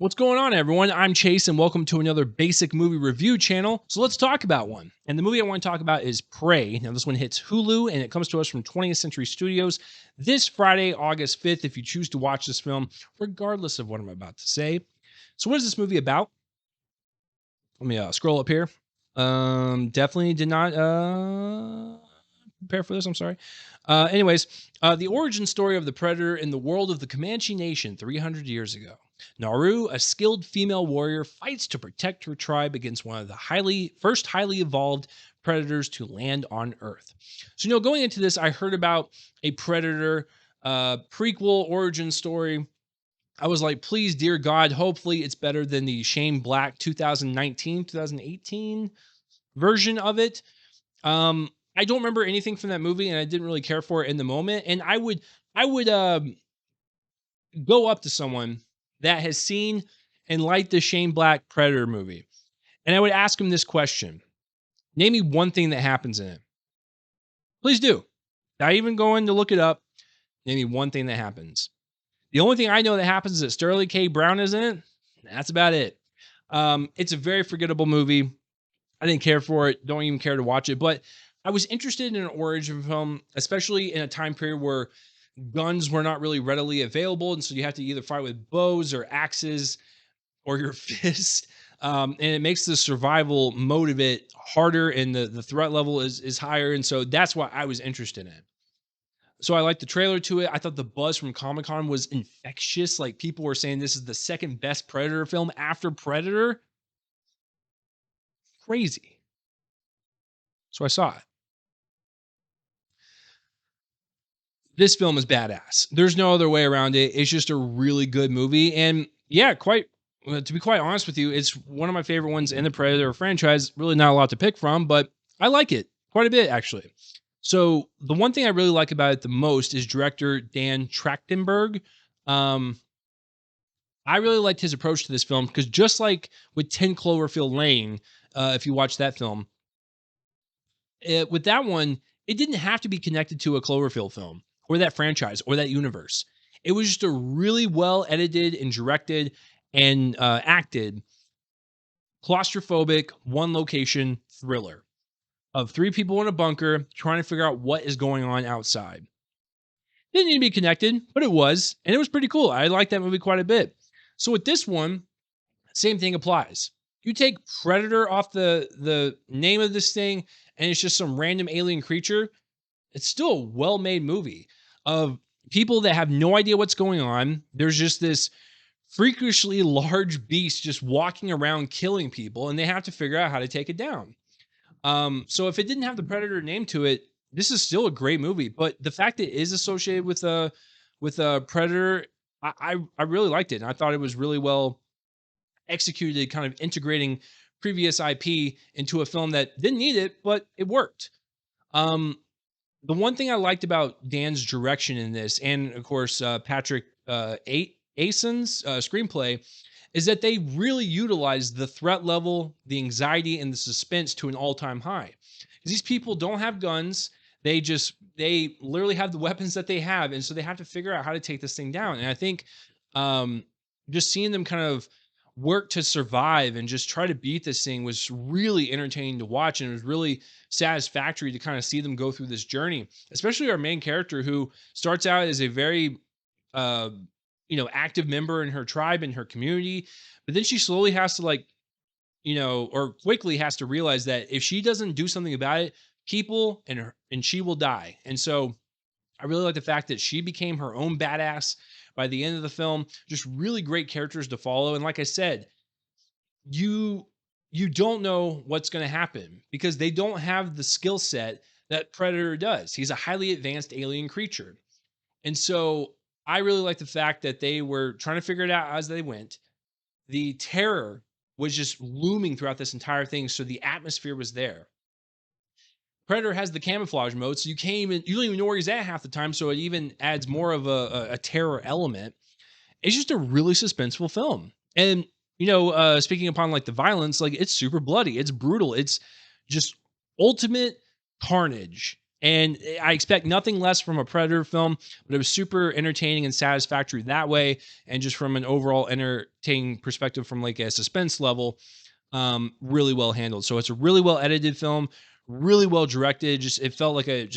What's going on, everyone? I'm Chase, and welcome to another basic movie review channel. So let's talk about one. And the movie I want to talk about is Prey. Now, this one hits Hulu, and it comes to us from 20th Century Studios this Friday, August 5th, if you choose to watch this film, regardless of what I'm about to say. So, what is this movie about? Let me scroll up here. Definitely did not prepare for this. I'm sorry. The origin story of the Predator in the world of the Comanche Nation 300 years ago. Naru, a skilled female warrior, fights to protect her tribe against one of the first highly evolved predators to land on Earth. So, going into this, I heard about a Predator prequel origin story. I was like, please, dear God, hopefully it's better than the Shane Black 2019, 2018 version of it. I don't remember anything from that movie, and I didn't really care for it in the moment. And I would go up to someone that has seen and liked the Shane Black Predator movie, and I would ask him this question: name me one thing that happens in it. Please do. Not even going to look it up. Name me one thing that happens. The only thing I know that happens is that Sterling K. Brown is in it. That's about it. It's a very forgettable movie. I didn't care for it. Don't even care to watch it. But I was interested in an origin film, especially in a time period where guns were not really readily available. And so you have to either fight with bows or axes or your fist. And it makes the survival mode of it harder, and the threat level is higher. And so that's why I was interested in it. So I liked the trailer to it. I thought the buzz from Comic-Con was infectious. Like, people were saying this is the second best Predator film after Predator. Crazy. So I saw it. This film is badass. There's no other way around it. It's just a really good movie. And yeah, to be quite honest with you, it's one of my favorite ones in the Predator franchise. Really not a lot to pick from, but I like it quite a bit, actually. So the one thing I really like about it the most is director Dan Trachtenberg. Um, I really liked his approach to this film because, just like with 10 Cloverfield Lane, if you watch that film, with that one, it didn't have to be connected to a Cloverfield film or that franchise or that universe. It was just a really well edited and directed and acted claustrophobic one location thriller of three people in a bunker trying to figure out what is going on outside. Didn't need to be connected, but it was, and it was pretty cool. I liked that movie quite a bit. So with this one, same thing applies. You take Predator off the name of this thing, and it's just some random alien creature. It's still a well-made movie of people that have no idea what's going on. There's just this freakishly large beast just walking around killing people, and they have to figure out how to take it down. So if it didn't have the Predator name to it, this is still a great movie. But the fact that it is associated with a Predator, I really liked it, and I thought it was really well executed, kind of integrating previous IP into a film that didn't need it, but it worked. Um, the one thing I liked about Dan's direction in this, and of course Patrick Ason's screenplay, is that they really utilized the threat level, the anxiety, and the suspense to an all-time high. Because these people don't have guns. They literally have the weapons that they have, and so they have to figure out how to take this thing down. And I think um, just seeing them kind of work to survive and just try to beat this thing was really entertaining to watch, and it was really satisfactory to kind of see them go through this journey, especially our main character, who starts out as a very uh active member in her tribe and her community, but then she slowly has to, like, or quickly has to realize that if she doesn't do something about it, people and she will die. And so I really like the fact that she became her own badass by the end of the film. Just really great characters to follow. And like I said, you you don't know what's going to happen because they don't have the skill set that Predator does. He's a highly advanced alien creature. And so I really like the fact that they were trying to figure it out as they went. The terror was just looming throughout this entire thing, so the atmosphere was there. Predator has the camouflage mode, so you don't even know where he's at half the time, so it even adds more of a terror element. It's just a really suspenseful film. And speaking upon, like, the violence, like, it's super bloody, it's brutal, it's just ultimate carnage. And I expect nothing less from a Predator film, but it was super entertaining and satisfactory that way. And just from an overall entertaining perspective, from like a suspense level, really well handled. So it's a really well edited film, really well directed. Just it felt like a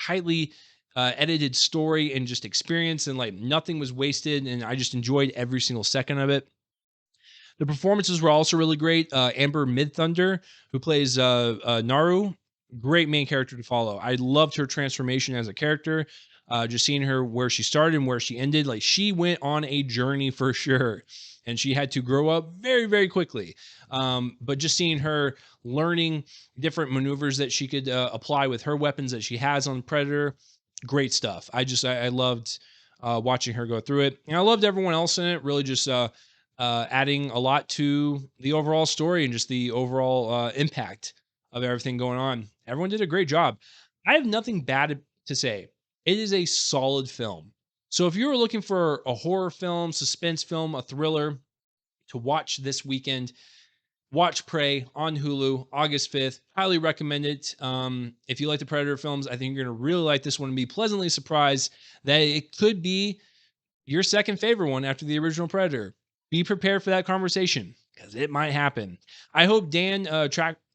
tightly edited story and just experience, and like nothing was wasted. And I just enjoyed every single second of it. The performances were also really great. Amber Midthunder, who plays Naru, great main character to follow. I loved her transformation as a character. Just seeing her where she started and where she ended, like she went on a journey for sure, and she had to grow up very, very quickly. But just seeing her learning different maneuvers that she could apply with her weapons that she has on Predator, great stuff. I loved watching her go through it, and I loved everyone else in it. Really, just adding a lot to the overall story and just the overall impact of everything going on. Everyone did a great job. I have nothing bad to say. It is a solid film. So if you were looking for a horror film, suspense film, a thriller to watch this weekend, watch Prey on Hulu, August 5th. Highly recommend it. If you like the Predator films, I think you're going to really like this one and be pleasantly surprised that it could be your second favorite one after the original Predator. Be prepared for that conversation because it might happen. I hope Dan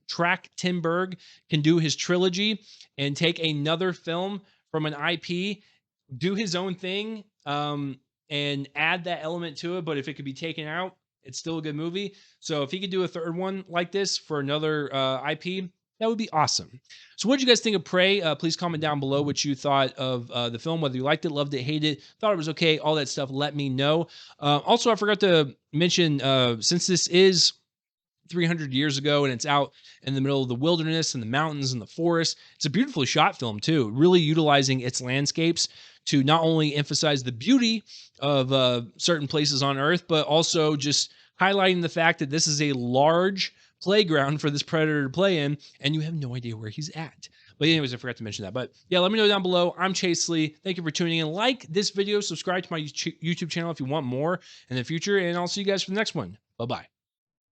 Trachtenberg can do his trilogy and take another film from an IP, do his own thing, and add that element to it. But if it could be taken out, it's still a good movie. So if he could do a third one like this for another IP, that would be awesome. So what did you guys think of Prey? Please comment down below what you thought of the film, whether you liked it, loved it, hated it, thought it was okay, all that stuff. Let me know. Also, I forgot to mention, since this is 300 years ago and it's out in the middle of the wilderness and the mountains and the forest, it's a beautifully shot film too, really utilizing its landscapes to not only emphasize the beauty of certain places on Earth, but also just highlighting the fact that this is a large playground for this predator to play in, and you have no idea where he's at. But anyways, I forgot to mention that. But yeah, let me know down below. I'm Chase Lee. Thank you for tuning in. Like this video, subscribe to my YouTube channel if you want more in the future, and I'll see you guys for the next one. Bye-bye.